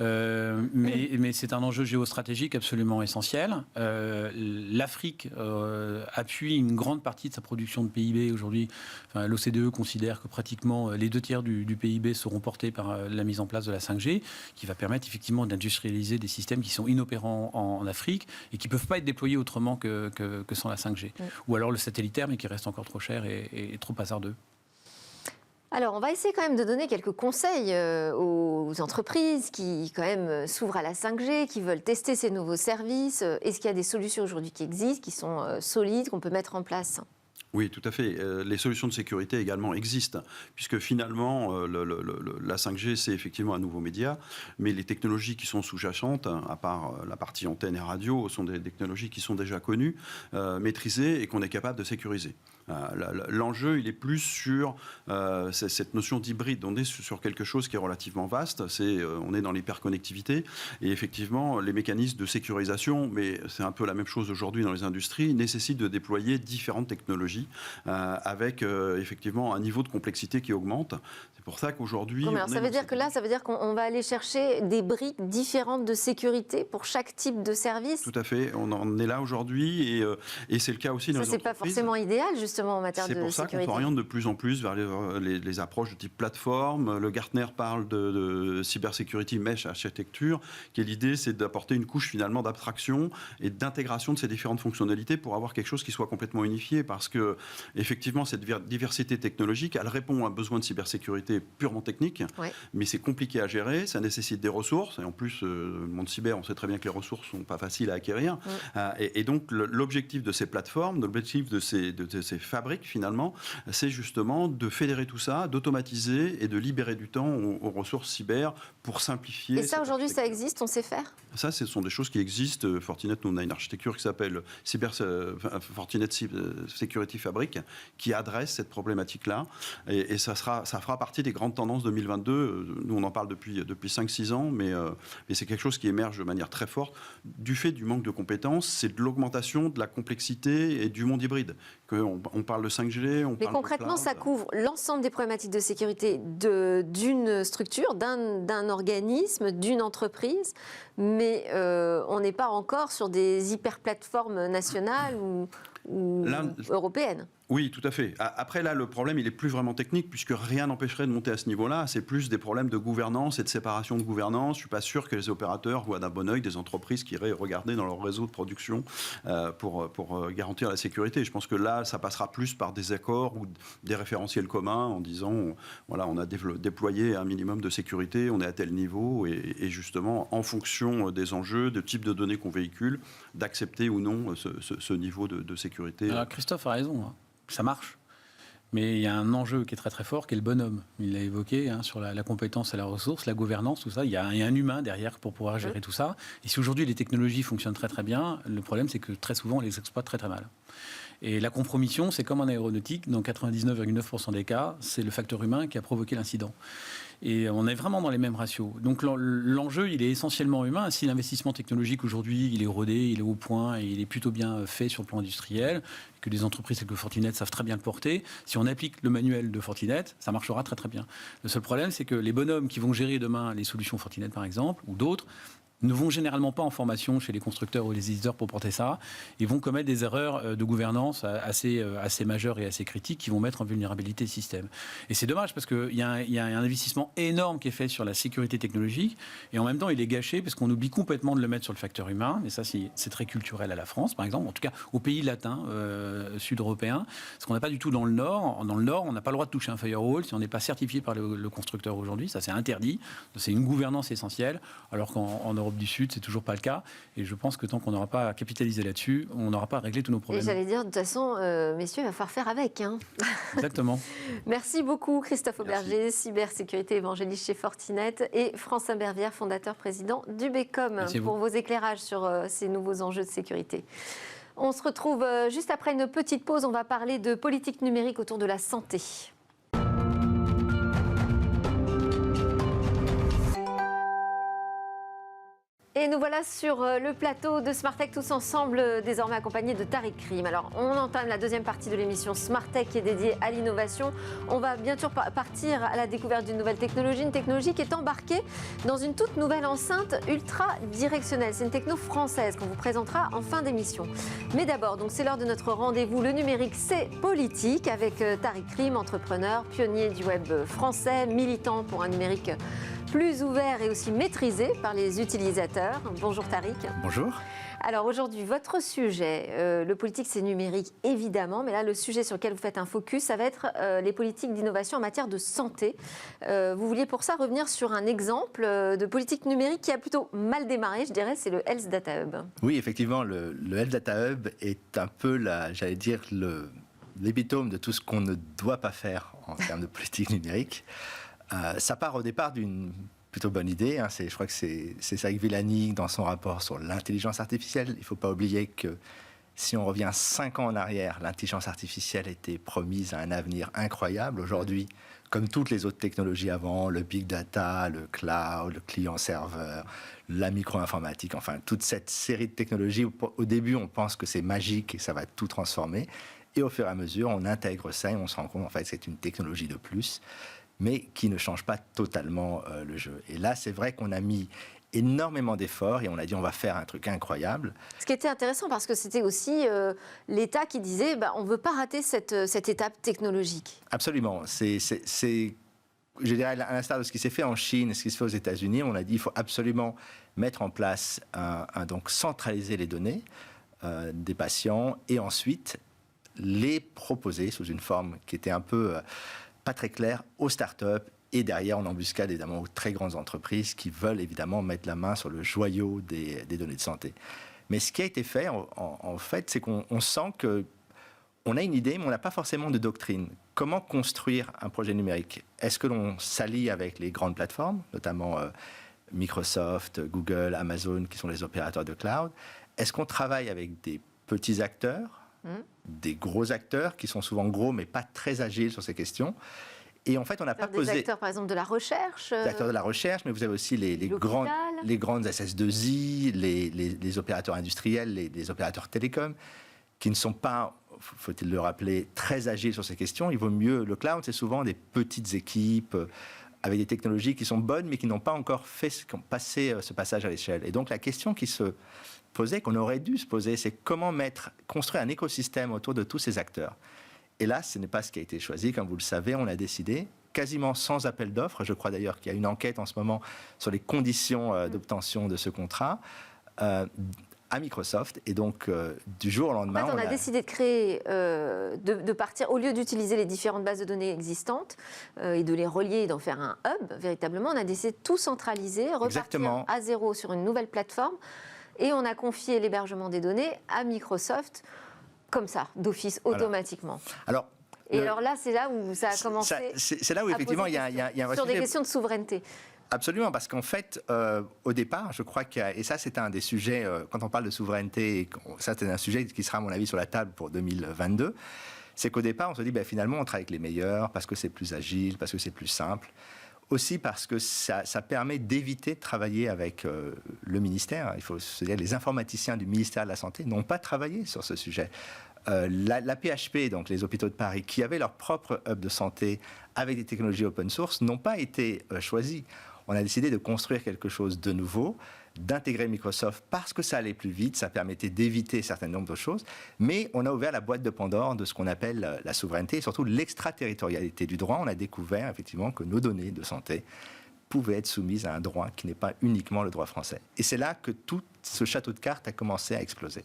Mais c'est un enjeu géostratégique absolument essentiel. L'Afrique appuie une grande partie de sa production de PIB aujourd'hui. L'OCDE considère que pratiquement les 2/3 du PIB seront portés par la mise en place de la 5G, qui va permettre effectivement d'industrialiser des systèmes qui sont inopérants en Afrique et qui ne peuvent pas être déployés autrement que sans la 5G. Ou alors le satellitaire, mais qui reste encore trop cher et trop hasardeux. Alors, on va essayer quand même de donner quelques conseils aux entreprises qui, quand même, s'ouvrent à la 5G, qui veulent tester ces nouveaux services. Est-ce qu'il y a des solutions aujourd'hui qui existent, qui sont solides, qu'on peut mettre en place ? Oui, tout à fait. Les solutions de sécurité également existent, puisque finalement, la 5G, c'est effectivement un nouveau média, mais les technologies qui sont sous-jacentes, à part la partie antenne et radio, sont des technologies qui sont déjà connues, maîtrisées et qu'on est capable de sécuriser. L'enjeu, il est plus sur cette notion d'hybride. On est sur quelque chose qui est relativement vaste. On est dans l'hyperconnectivité. Et effectivement, les mécanismes de sécurisation, mais c'est un peu la même chose aujourd'hui dans les industries, nécessitent de déployer différentes technologies avec effectivement un niveau de complexité qui augmente. C'est pour ça qu'aujourd'hui... Ça veut dire qu'on va aller chercher des briques différentes de sécurité pour chaque type de service ? Tout à fait. On en est là aujourd'hui et c'est le cas aussi dans les entreprises. Ça, c'est pas forcément idéal, justement, en matière de sécurité. C'est pour ça qu'on s'oriente de plus en plus vers les approches de type plateforme. Le Gartner parle de cybersecurity mesh architecture, qui est l'idée, c'est d'apporter une couche finalement d'abstraction et d'intégration de ces différentes fonctionnalités pour avoir quelque chose qui soit complètement unifié, parce que effectivement, cette diversité technologique, elle répond à un besoin de cybersécurité purement technique, mais c'est compliqué à gérer, ça nécessite des ressources, et en plus, le monde cyber, on sait très bien que les ressources sont pas faciles à acquérir, et donc l'objectif de ces plateformes, l'objectif de ces fabriques finalement, c'est justement de fédérer tout ça, d'automatiser et de libérer du temps aux ressources cyber pour simplifier. Et ça, aujourd'hui, ça existe, on sait faire ? Ça, ce sont des choses qui existent. Fortinet, nous, on a une architecture qui s'appelle Fortinet Security Fabric, qui adresse cette problématique-là. Et ça fera partie des grandes tendances 2022. Nous, on en parle depuis 5-6 ans, mais c'est quelque chose qui émerge de manière très forte. Du fait du manque de compétences, c'est de l'augmentation de la complexité et du monde hybride. On parle de 5G, mais concrètement, ça couvre l'ensemble des problématiques de sécurité d'une structure, d'un organisme, d'une entreprise, mais on n'est pas encore sur des hyper-plateformes nationales ou européennes. Oui, tout à fait. Après, là, le problème, il est plus vraiment technique, puisque rien n'empêcherait de monter à ce niveau-là. C'est plus des problèmes de gouvernance et de séparation de gouvernance. Je ne suis pas sûr que les opérateurs voient d'un bon oeil des entreprises qui iraient regarder dans leur réseau de production pour garantir la sécurité. Je pense que là, ça passera plus par des accords ou des référentiels communs en disant, voilà, on a déployé un minimum de sécurité, on est à tel niveau, et justement, en fonction des enjeux, de type de données qu'on véhicule, d'accepter ou non ce niveau de sécurité. Alors, Christophe a raison, hein. Ça marche. Mais il y a un enjeu qui est très très fort, qui est le bonhomme. Il l'a évoqué, hein, sur la compétence et la ressource, la gouvernance, tout ça. Il y a un humain derrière pour pouvoir gérer tout ça. Et si aujourd'hui les technologies fonctionnent très très bien, le problème c'est que très souvent on les exploite très très mal. Et la compromission, c'est comme en aéronautique, dans 99,9% des cas, c'est le facteur humain qui a provoqué l'incident. Et on est vraiment dans les mêmes ratios. Donc l'enjeu, il est essentiellement humain. Si l'investissement technologique aujourd'hui, il est rodé, il est au point et il est plutôt bien fait sur le plan industriel, que les entreprises telles que Fortinet savent très bien le porter, si on applique le manuel de Fortinet, ça marchera très très bien. Le seul problème, c'est que les bonhommes qui vont gérer demain les solutions Fortinet par exemple, ou d'autres, ne vont généralement pas en formation chez les constructeurs ou les éditeurs pour porter ça. Ils vont commettre des erreurs de gouvernance assez majeures et assez critiques qui vont mettre en vulnérabilité le système. Et c'est dommage parce qu'il y a un investissement énorme qui est fait sur la sécurité technologique et en même temps il est gâché parce qu'on oublie complètement de le mettre sur le facteur humain. Et ça, c'est très culturel à la France, par exemple, en tout cas aux pays latins, sud-européens, ce qu'on n'a pas du tout dans le Nord. Dans le Nord, on n'a pas le droit de toucher un firewall si on n'est pas certifié par le constructeur aujourd'hui. Ça, c'est interdit. C'est une gouvernance essentielle, alors qu'en Europe du Sud, c'est toujours pas le cas. Et je pense que tant qu'on n'aura pas capitalisé là-dessus, on n'aura pas réglé tous nos problèmes. Et j'allais dire, de toute façon, messieurs, il va falloir faire avec. Hein. Exactement. Merci beaucoup, Christophe Auberger, cybersécurité évangéliste chez Fortinet, et Francin Bervière, fondateur, président du BECOM, pour vos éclairages sur ces nouveaux enjeux de sécurité. On se retrouve juste après une petite pause. On va parler de politique numérique autour de la santé. Et nous voilà sur le plateau de Smartech tous ensemble, désormais accompagnés de Tariq Krim. Alors, on entame la deuxième partie de l'émission Smartech qui est dédiée à l'innovation. On va bien sûr partir à la découverte d'une nouvelle technologie, une technologie qui est embarquée dans une toute nouvelle enceinte ultra directionnelle. C'est une techno française qu'on vous présentera en fin d'émission. Mais d'abord, donc c'est l'heure de notre rendez-vous. Le numérique, c'est politique, avec Tariq Krim, entrepreneur, pionnier du web français, militant pour un numérique plus ouvert et aussi maîtrisé par les utilisateurs. Bonjour Tariq. Bonjour. Alors aujourd'hui, votre sujet, le politique c'est numérique évidemment, mais là le sujet sur lequel vous faites un focus, ça va être les politiques d'innovation en matière de santé. Vous vouliez pour ça revenir sur un exemple de politique numérique qui a plutôt mal démarré, je dirais, c'est le Health Data Hub. Oui, effectivement, le Health Data Hub est un peu, l'épitome de tout ce qu'on ne doit pas faire en termes de politique numérique. Ça part au départ d'une plutôt bonne idée. Hein. Je crois que c'est Cyril Villani dans son rapport sur l'intelligence artificielle. Il ne faut pas oublier que si on revient 5 ans en arrière, l'intelligence artificielle était promise à un avenir incroyable. Aujourd'hui, comme toutes les autres technologies avant, le big data, le cloud, le client-serveur, la micro-informatique, enfin toute cette série de technologies, au début on pense que c'est magique et ça va tout transformer. Et au fur et à mesure, on intègre ça et on se rend compte en fait que c'est une technologie de plus, mais qui ne change pas totalement le jeu. Et là, c'est vrai qu'on a mis énormément d'efforts et on a dit on va faire un truc incroyable. Ce qui était intéressant parce que c'était aussi l'État qui disait on ne veut pas rater cette étape technologique. Absolument. Je dirais à l'instar de ce qui s'est fait en Chine et ce qui se fait aux États-Unis, on a dit il faut absolument mettre en place donc centraliser les données des patients et ensuite les proposer sous une forme qui était un peu pas très clair aux startups et derrière en embuscade évidemment aux très grandes entreprises qui veulent évidemment mettre la main sur le joyau des données de santé. Mais ce qui a été fait en fait, c'est qu'on sent qu'on a une idée mais on n'a pas forcément de doctrine. Comment construire un projet numérique? Est-ce que l'on s'allie avec les grandes plateformes, notamment Microsoft, Google, Amazon, qui sont les opérateurs de cloud? Est-ce qu'on travaille avec des petits acteurs, des gros acteurs qui sont souvent gros mais pas très agiles sur ces questions? Et en fait, on n'a pas posé... Des acteurs, par exemple, de la recherche. Des acteurs de la recherche, mais vous avez aussi les grandes SS2I, les opérateurs industriels, les opérateurs télécoms, qui ne sont pas, faut-il le rappeler, très agiles sur ces questions. Il vaut mieux... Le cloud, c'est souvent des petites équipes avec des technologies qui sont bonnes, mais qui n'ont pas encore passé ce passage à l'échelle. Et donc, la question qui se posait, qu'on aurait dû se poser, c'est comment construire un écosystème autour de tous ces acteurs. Et là, ce n'est pas ce qui a été choisi. Comme vous le savez, on a décidé, quasiment sans appel d'offres, je crois d'ailleurs qu'il y a une enquête en ce moment sur les conditions d'obtention de ce contrat, à Microsoft. Et donc, du jour au lendemain... En fait, on a décidé de créer, de partir, au lieu d'utiliser les différentes bases de données existantes et de les relier et d'en faire un hub, véritablement, on a décidé de tout centraliser, repartir à zéro sur une nouvelle plateforme. Et on a confié l'hébergement des données à Microsoft, comme ça, d'office, automatiquement. Alors, alors là, c'est là où ça a commencé. C'est là où effectivement il y a un vrai sur des sujet. questions de souveraineté. Absolument, parce qu'en fait, au départ, je crois et ça c'est un des sujets, quand on parle de souveraineté, et ça c'est un sujet qui sera à mon avis sur la table pour 2022, c'est qu'au départ on se dit finalement on travaille avec les meilleurs parce que c'est plus agile, parce que c'est plus simple. Aussi parce que ça permet d'éviter de travailler avec le ministère. Il faut se dire, les informaticiens du ministère de la Santé n'ont pas travaillé sur ce sujet. La PHP, donc les hôpitaux de Paris, qui avaient leur propre hub de santé avec des technologies open source, n'ont pas été choisis. On a décidé de construire quelque chose de nouveau, d'intégrer Microsoft parce que ça allait plus vite, ça permettait d'éviter un certain nombre de choses, mais on a ouvert la boîte de Pandore de ce qu'on appelle la souveraineté et surtout l'extraterritorialité du droit. On a découvert effectivement que nos données de santé pouvaient être soumises à un droit qui n'est pas uniquement le droit français. Et c'est là que tout ce château de cartes a commencé à exploser.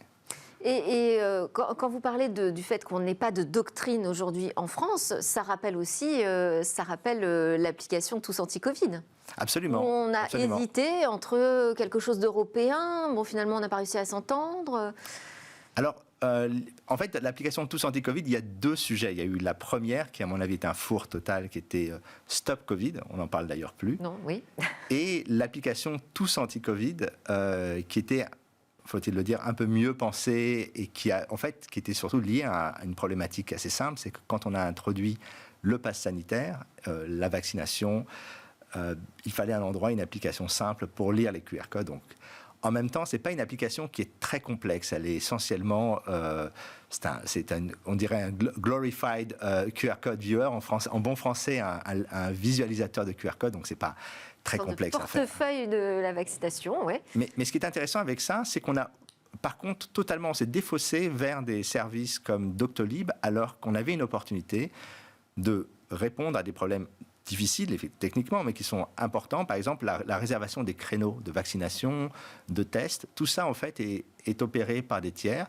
Et quand vous parlez du fait qu'on n'ait pas de doctrine aujourd'hui en France, ça rappelle aussi l'application Tous Anti-Covid. Absolument. On a hésité entre quelque chose d'européen, finalement on n'a pas réussi à s'entendre. Alors, en fait, l'application Tous Anti-Covid, il y a deux sujets. Il y a eu la première, qui à mon avis était un four total, qui était Stop Covid, on n'en parle d'ailleurs plus. Non, oui. Et l'application Tous Anti-Covid, qui était, faut-il le dire, un peu mieux pensée et qui était surtout liée à une problématique assez simple, c'est que quand on a introduit le pass sanitaire, la vaccination, il fallait un endroit, une application simple pour lire les QR codes. Donc, en même temps, ce n'est pas une application qui est très complexe. Elle est essentiellement, on dirait un glorified QR code viewer, en bon français, un visualisateur de QR code. Donc, ce n'est pas très complexe à faire. Portefeuille de la vaccination, oui. Mais ce qui est intéressant avec ça, c'est qu'on a, par contre, on s'est défaussé vers des services comme Doctolib, alors qu'on avait une opportunité de répondre à des problèmes difficiles techniquement, mais qui sont importants. Par exemple, la réservation des créneaux de vaccination, de tests, tout ça, en fait, est opéré par des tiers,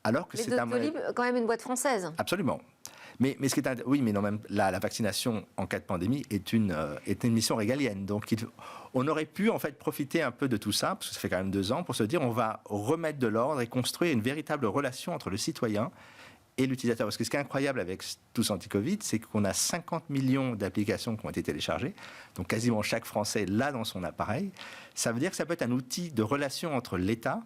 alors que c'est Doctolib, quand même une boîte française. Absolument. Mais ce qui est oui, mais non, même la vaccination en cas de pandémie est une mission régalienne. Donc, on aurait pu en fait profiter un peu de tout ça, parce que ça fait quand même 2 ans, pour se dire on va remettre de l'ordre et construire une véritable relation entre le citoyen et l'utilisateur. Parce que ce qui est incroyable avec Tous Anti-Covid, c'est qu'on a 50 millions d'applications qui ont été téléchargées, donc quasiment chaque Français l'a dans son appareil. Ça veut dire que ça peut être un outil de relation entre l'État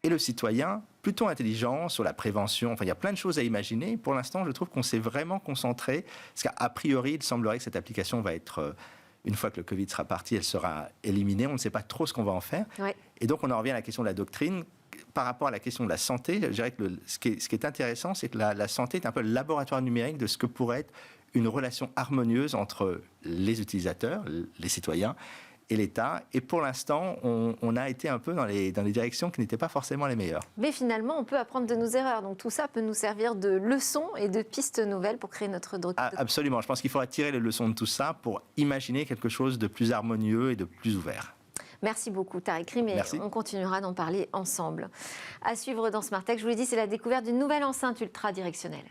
et le citoyen, plutôt intelligent sur la prévention. Enfin, il y a plein de choses à imaginer. Pour l'instant, je trouve qu'on s'est vraiment concentré, parce qu'a priori, il semblerait que cette application va être, une fois que le Covid sera parti, elle sera éliminée. On ne sait pas trop ce qu'on va en faire. Ouais. Et donc, on en revient à la question de la doctrine. Par rapport à la question de la santé, je dirais que ce qui est intéressant, c'est que la santé est un peu le laboratoire numérique de ce que pourrait être une relation harmonieuse entre les utilisateurs, les citoyens, et l'État. Et pour l'instant, on a été un peu dans les directions qui n'étaient pas forcément les meilleures. Mais finalement, on peut apprendre de nos erreurs. Donc tout ça peut nous servir de leçons et de pistes nouvelles pour créer notre doctrine. Absolument. Je pense qu'il faudra tirer les leçons de tout ça pour imaginer quelque chose de plus harmonieux et de plus ouvert. Merci beaucoup, Tariq Rim, et on continuera d'en parler ensemble. À suivre dans Smart Tech, je vous l'ai dit, c'est la découverte d'une nouvelle enceinte ultra-directionnelle.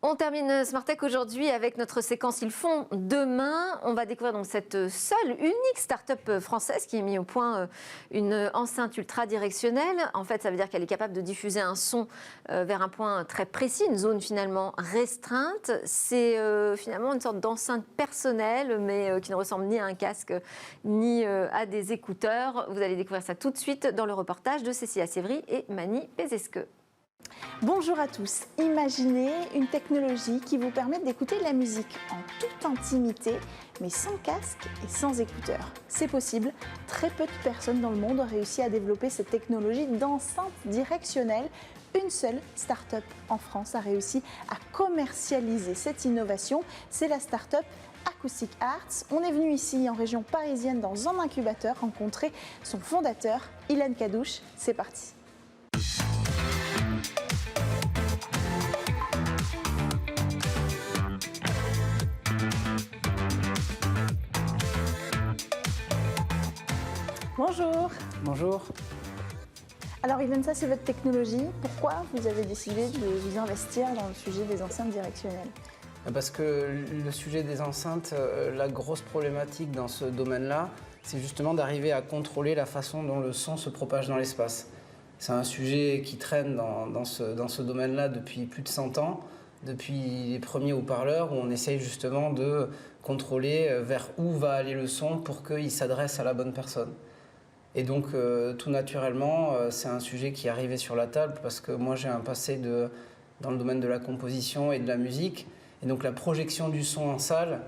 On termine Smart Tech aujourd'hui avec notre séquence Ils font demain. On va découvrir donc cette seule, unique start-up française qui a mis au point une enceinte ultra-directionnelle. En fait, ça veut dire qu'elle est capable de diffuser un son vers un point très précis, une zone finalement restreinte. C'est finalement une sorte d'enceinte personnelle, mais qui ne ressemble ni à un casque, ni à des écouteurs. Vous allez découvrir ça tout de suite dans le reportage de Cécilia Sévry et Mani Pézesque. Bonjour à tous. Imaginez une technologie qui vous permet d'écouter de la musique en toute intimité, mais sans casque et sans écouteurs. C'est possible. Très peu de personnes dans le monde ont réussi à développer cette technologie d'enceinte directionnelle. Une seule start-up en France a réussi à commercialiser cette innovation. C'est la start-up Acoustic Arts. On est venu ici en région parisienne dans un incubateur rencontrer son fondateur, Ilan Kadouche. C'est parti. Bonjour. Bonjour. Alors Ivansa, c'est votre technologie. Pourquoi vous avez décidé de vous investir dans le sujet des enceintes directionnelles? Parce que le sujet des enceintes, la grosse problématique dans ce domaine-là, c'est justement d'arriver à contrôler la façon dont le son se propage dans l'espace. C'est un sujet qui traîne dans ce domaine-là depuis plus de 100 ans, depuis les premiers haut-parleurs, où on essaye justement de contrôler vers où va aller le son pour qu'il s'adresse à la bonne personne. Et donc, tout naturellement, c'est un sujet qui est arrivé sur la table parce que moi, j'ai un passé dans le domaine de la composition et de la musique. Et donc, la projection du son en salle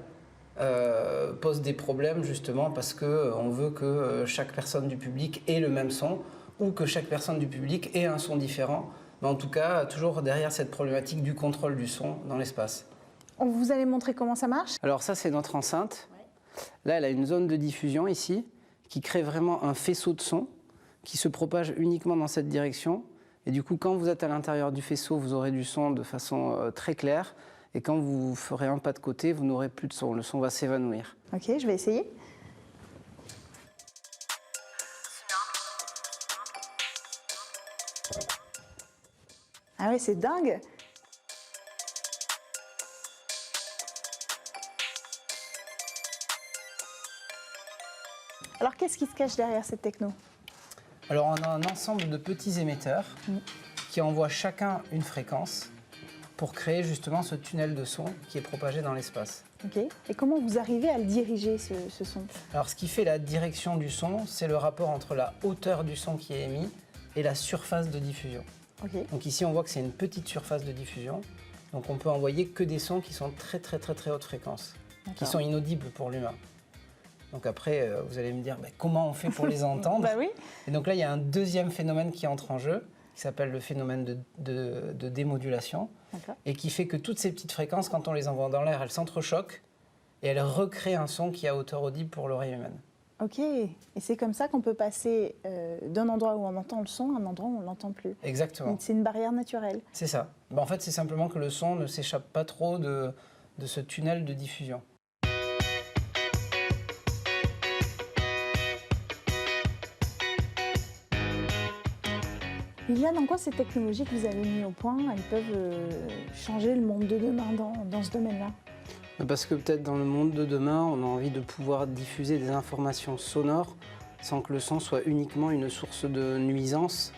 pose des problèmes justement parce qu'on veut que chaque personne du public ait le même son ou que chaque personne du public ait un son différent. Mais en tout cas, toujours derrière cette problématique du contrôle du son dans l'espace. Vous allez montrer comment ça marche? Alors ça, c'est notre enceinte. Là, elle a une zone de diffusion ici qui crée vraiment un faisceau de son qui se propage uniquement dans cette direction. Et du coup, quand vous êtes à l'intérieur du faisceau, vous aurez du son de façon très claire. Et quand vous ferez un pas de côté, vous n'aurez plus de son. Le son va s'évanouir. Ok, je vais essayer. Ah ouais, c'est dingue. Alors, qu'est-ce qui se cache derrière cette techno? Alors, on a un ensemble de petits émetteurs qui envoient chacun une fréquence pour créer justement ce tunnel de son qui est propagé dans l'espace. Ok. Et comment vous arrivez à le diriger, ce son? Alors, ce qui fait la direction du son, c'est le rapport entre la hauteur du son qui est émis et la surface de diffusion. Okay. Donc ici, on voit que c'est une petite surface de diffusion. Donc on peut envoyer que des sons qui sont très haute fréquence, qui sont inaudibles pour l'humain. Donc après, vous allez me dire, comment on fait pour les entendre? Bah oui. Et donc là, il y a un deuxième phénomène qui entre en jeu, qui s'appelle le phénomène de démodulation, et qui fait que toutes ces petites fréquences, quand on les envoie dans l'air, elles s'entrechoquent et elles recréent un son qui est à hauteur audible pour l'oreille humaine. Ok, et c'est comme ça qu'on peut passer d'un endroit où on entend le son à un endroit où on ne l'entend plus. Exactement. C'est une barrière naturelle. C'est ça. En fait, c'est simplement que le son ne s'échappe pas trop de ce tunnel de diffusion. Liliane, en quoi ces technologies que vous avez mises au point, elles peuvent changer le monde de demain dans ce domaine-là? Parce que peut-être dans le monde de demain, on a envie de pouvoir diffuser des informations sonores sans que le son soit uniquement une source de nuisance.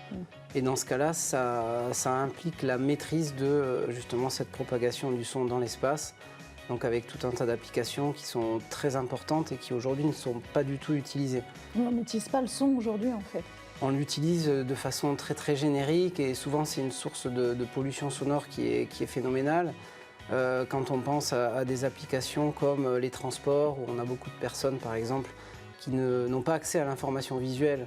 Et dans ce cas-là, ça implique la maîtrise de justement cette propagation du son dans l'espace. Donc avec tout un tas d'applications qui sont très importantes et qui aujourd'hui ne sont pas du tout utilisées. On n'utilise pas le son aujourd'hui en fait. On l'utilise de façon très générique et souvent c'est une source de pollution sonore qui est phénoménale. Quand on pense à des applications comme les transports, où on a beaucoup de personnes par exemple qui n'ont pas accès à l'information visuelle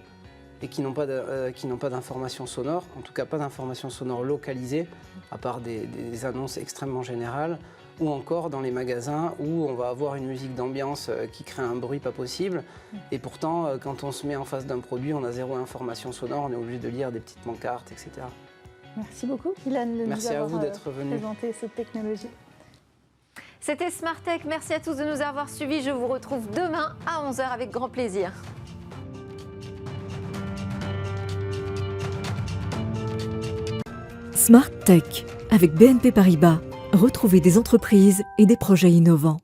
et qui n'ont pas d'information sonore, en tout cas pas d'information sonore localisée, à part des annonces extrêmement générales, ou encore dans les magasins où on va avoir une musique d'ambiance qui crée un bruit pas possible. Et pourtant, quand on se met en face d'un produit, on a zéro information sonore, on est obligé de lire des petites pancartes, etc. Merci beaucoup, Ilan, de Merci nous à avoir vous d'être venu présenter cette technologie. C'était Smart Tech. Merci à tous de nous avoir suivis. Je vous retrouve demain à 11h avec grand plaisir. Smart Tech avec BNP Paribas. Retrouvez des entreprises et des projets innovants.